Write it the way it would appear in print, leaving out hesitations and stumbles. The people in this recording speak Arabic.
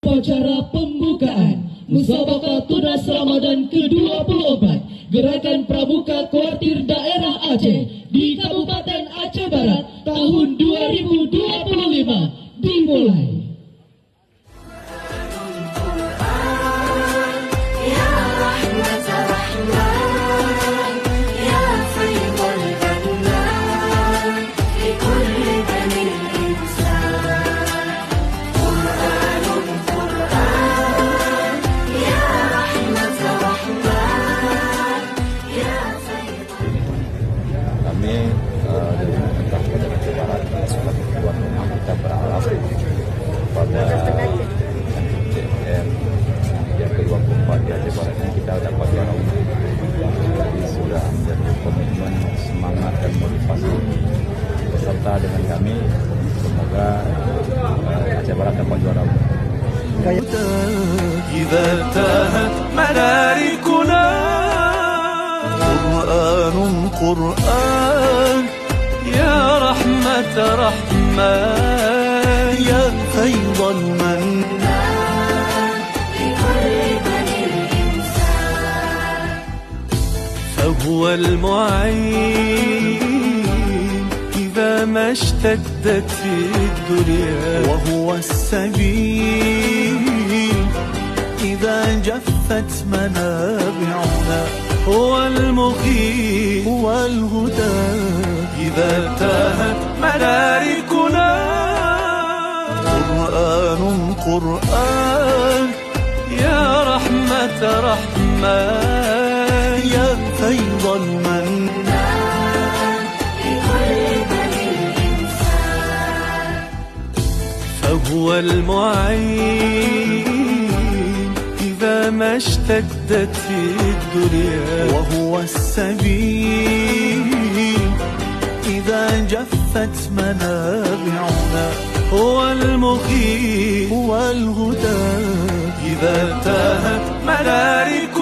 upacara pembukaan Musabaqah Tunas Ramadan ke-24 Gerakan Pramuka Kuartir Daerah Aceh di Kabupaten Aceh Barat tahun 2025 dimulai. Kita berharap pada CM yang ke-24 di Aceh Barat ini kita dapat dialog. Jadi sudah menjadi komitmen, semangat dan motivasi beserta dengan kami. Semoga Aceh Barat dapat juara. إذا تاهت مداركنا قرآن قرآن يا رحمة رحمن يا فيض المنان لكل بني الإنسان فهو المعين إذا ما اشتدت الدنيا وهو السبيل إذا جفت منابعنا هو المقيم هو الهدى إذا تاهت مداركنا قرآن قرآن يا رحمة رحمن يا فيض المنان لكل بني الإنسان فهو المعين إذا ما اشتدت الدنيا وهو السبيل إذا جفت منابعنا هو المقيم هو الهدى إذا تاهت مداركنا